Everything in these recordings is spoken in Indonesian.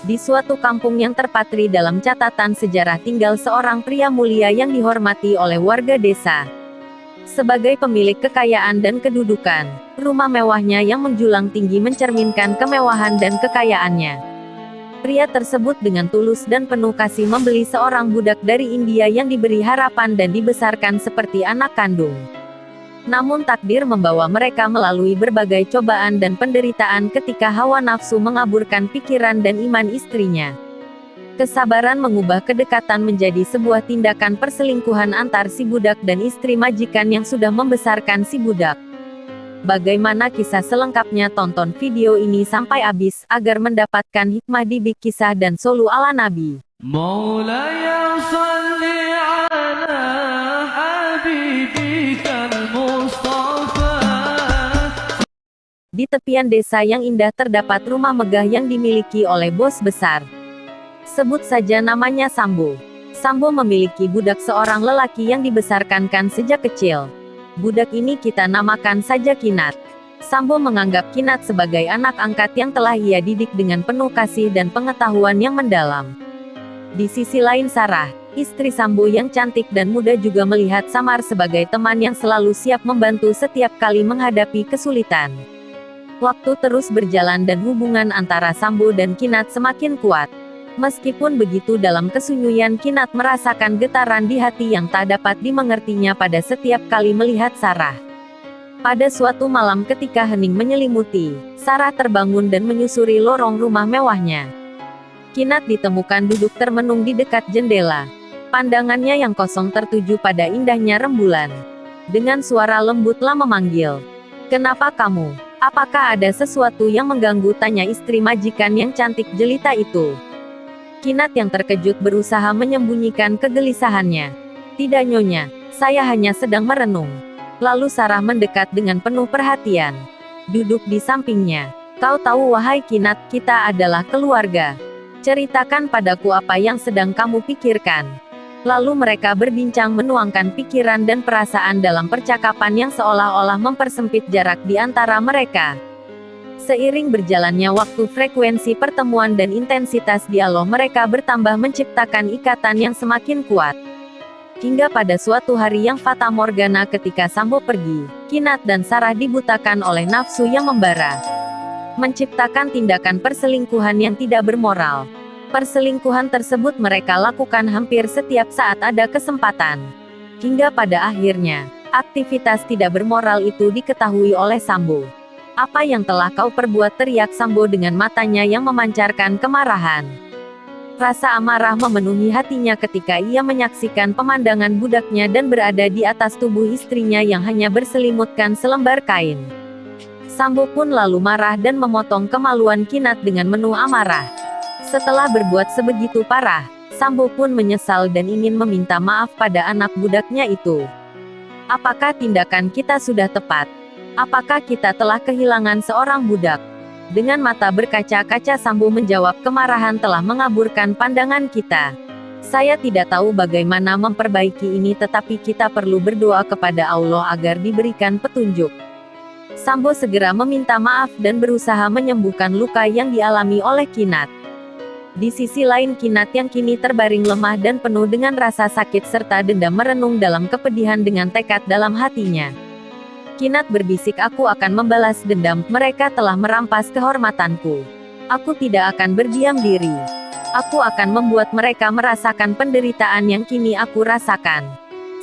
Di suatu kampung yang terpatri dalam catatan sejarah tinggal seorang pria mulia yang dihormati oleh warga desa. Sebagai pemilik kekayaan dan kedudukan, rumah mewahnya yang menjulang tinggi mencerminkan kemewahan dan kekayaannya. Pria tersebut dengan tulus dan penuh kasih membeli seorang budak dari India yang diberi harapan dan dibesarkan seperti anak kandung. Namun takdir membawa mereka melalui berbagai cobaan dan penderitaan ketika hawa nafsu mengaburkan pikiran dan iman istrinya. Kesabaran mengubah kedekatan menjadi sebuah tindakan perselingkuhan antar si budak dan istri majikan yang sudah membesarkan si budak. Bagaimana kisah selengkapnya? Tonton video ini sampai habis agar mendapatkan hikmah di balik kisah dan solu ala Nabi. Maulaya salli ala habibikal Mustafa. Di tepian desa yang indah terdapat rumah megah yang dimiliki oleh bos besar. Sebut saja namanya Sambo. Sambo memiliki budak seorang lelaki yang dibesarkan sejak kecil. Budak ini kita namakan saja Kinat. Sambo menganggap Kinat sebagai anak angkat yang telah ia didik dengan penuh kasih dan pengetahuan yang mendalam. Di sisi lain Sarah, istri Sambo yang cantik dan muda juga melihat Samar sebagai teman yang selalu siap membantu setiap kali menghadapi kesulitan. Waktu terus berjalan dan hubungan antara Sambo dan Kinat semakin kuat. Meskipun begitu dalam kesunyian Kinat merasakan getaran di hati yang tak dapat dimengertinya pada setiap kali melihat Sarah. Pada suatu malam ketika hening menyelimuti, Sarah terbangun dan menyusuri lorong rumah mewahnya. Kinat ditemukan duduk termenung di dekat jendela. Pandangannya yang kosong tertuju pada indahnya rembulan. Dengan suara lembutlah memanggil. "Kenapa kamu? Apakah ada sesuatu yang mengganggu?" tanya istri majikan yang cantik jelita itu. Kinat yang terkejut berusaha menyembunyikan kegelisahannya. "Tidak nyonya, saya hanya sedang merenung." Lalu Sarah mendekat dengan penuh perhatian. Duduk di sampingnya. "Kau tahu wahai Kinat, kita adalah keluarga. Ceritakan padaku apa yang sedang kamu pikirkan." Lalu mereka berbincang menuangkan pikiran dan perasaan dalam percakapan yang seolah-olah mempersempit jarak di antara mereka. Seiring berjalannya waktu, frekuensi pertemuan dan intensitas dialog mereka bertambah menciptakan ikatan yang semakin kuat. Hingga pada suatu hari yang fata morgana ketika Sambo pergi, Kinat dan Sarah dibutakan oleh nafsu yang membara. Menciptakan tindakan perselingkuhan yang tidak bermoral. Perselingkuhan tersebut mereka lakukan hampir setiap saat ada kesempatan. Hingga pada akhirnya, aktivitas tidak bermoral itu diketahui oleh Sambo. "Apa yang telah kau perbuat?" teriak Sambo dengan matanya yang memancarkan kemarahan. Rasa amarah memenuhi hatinya ketika ia menyaksikan pemandangan budaknya dan berada di atas tubuh istrinya yang hanya berselimutkan selembar kain. Sambo pun lalu marah dan memotong kemaluan Kinat dengan penuh amarah. Setelah berbuat sebegitu parah, Sambo pun menyesal dan ingin meminta maaf pada anak budaknya itu. "Apakah tindakan kita sudah tepat? Apakah kita telah kehilangan seorang budak?" Dengan mata berkaca-kaca Sambo menjawab, "Kemarahan telah mengaburkan pandangan kita. Saya tidak tahu bagaimana memperbaiki ini, tetapi kita perlu berdoa kepada Allah agar diberikan petunjuk." Sambo segera meminta maaf dan berusaha menyembuhkan luka yang dialami oleh Kinat. Di sisi lain Kinat yang kini terbaring lemah dan penuh dengan rasa sakit serta dendam merenung dalam kepedihan dengan tekad dalam hatinya. Kinat berbisik, "Aku akan membalas dendam, mereka telah merampas kehormatanku. Aku tidak akan berdiam diri. Aku akan membuat mereka merasakan penderitaan yang kini aku rasakan."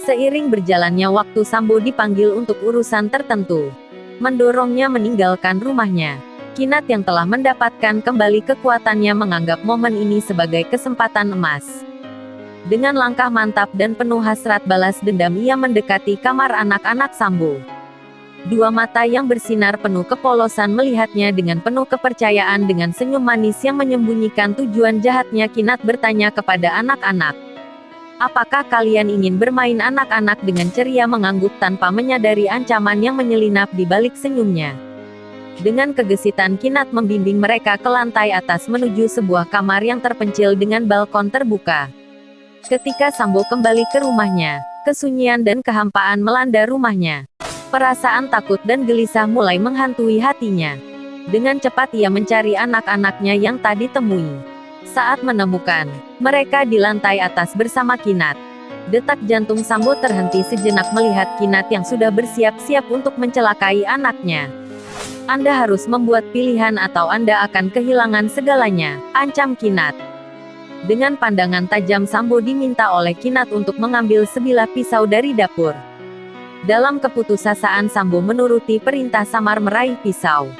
Seiring berjalannya waktu Sambo dipanggil untuk urusan tertentu. Mendorongnya meninggalkan rumahnya. Kinat yang telah mendapatkan kembali kekuatannya menganggap momen ini sebagai kesempatan emas. Dengan langkah mantap dan penuh hasrat balas dendam ia mendekati kamar anak-anak Sambo. Dua mata yang bersinar penuh kepolosan melihatnya dengan penuh kepercayaan. Dengan senyum manis yang menyembunyikan tujuan jahatnya, Kinat bertanya kepada anak-anak, "Apakah kalian ingin bermain?" Anak-anak dengan ceria mengangguk tanpa menyadari ancaman yang menyelinap di balik senyumnya. Dengan kegesitan Kinat membimbing mereka ke lantai atas menuju sebuah kamar yang terpencil dengan balkon terbuka. Ketika Sambo kembali ke rumahnya, kesunyian dan kehampaan melanda rumahnya. Perasaan takut dan gelisah mulai menghantui hatinya. Dengan cepat ia mencari anak-anaknya yang tak ditemui. Saat menemukan mereka di lantai atas bersama Kinat, detak jantung Sambo terhenti sejenak melihat Kinat yang sudah bersiap-siap untuk mencelakai anaknya. Anda harus membuat pilihan atau Anda akan kehilangan segalanya, ancam Kinat. Dengan pandangan tajam Sambo diminta oleh Kinat untuk mengambil sebilah pisau dari dapur. Dalam keputusasaan Sambo menuruti perintah samar meraih pisau.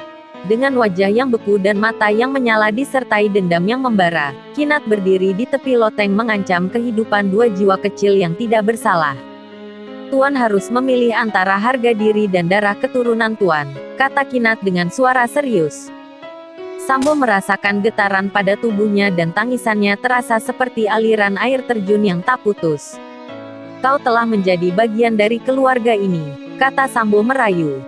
Dengan wajah yang beku dan mata yang menyala disertai dendam yang membara, Kinat berdiri di tepi loteng mengancam kehidupan dua jiwa kecil yang tidak bersalah. Tuan harus memilih antara harga diri dan darah keturunan Tuan, kata Kinat dengan suara serius. Sambo merasakan getaran pada tubuhnya dan tangisannya terasa seperti aliran air terjun yang tak putus. Kau telah menjadi bagian dari keluarga ini, kata Sambo merayu.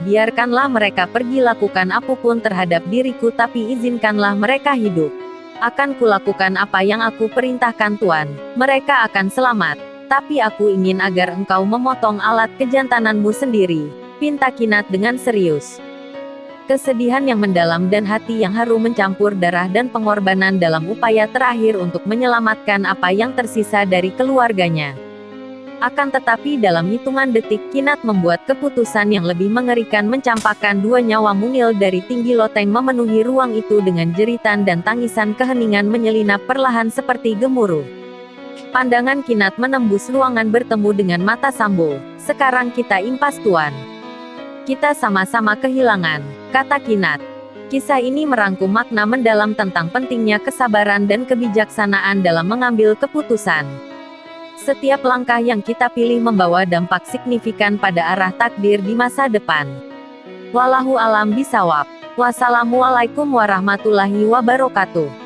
Biarkanlah mereka pergi lakukan apapun terhadap diriku tapi izinkanlah mereka hidup. Akan kulakukan apa yang aku perintahkan Tuan, mereka akan selamat. Tapi aku ingin agar engkau memotong alat kejantananmu sendiri, pinta Kinat dengan serius. Kesedihan yang mendalam dan hati yang haru mencampur darah dan pengorbanan dalam upaya terakhir untuk menyelamatkan apa yang tersisa dari keluarganya. Akan tetapi dalam hitungan detik Kinat membuat keputusan yang lebih mengerikan mencampakkan dua nyawa mungil dari tinggi loteng memenuhi ruang itu dengan jeritan dan tangisan keheningan menyelinap perlahan seperti gemuruh. Pandangan Kinat menembus ruangan bertemu dengan mata Sambo. Sekarang kita impas Tuan. Kita sama-sama kehilangan, kata Kinat. Kisah ini merangkum makna mendalam tentang pentingnya kesabaran dan kebijaksanaan dalam mengambil keputusan. Setiap langkah yang kita pilih membawa dampak signifikan pada arah takdir di masa depan. Wallahu alam bisawab. Wassalamualaikum warahmatullahi wabarakatuh.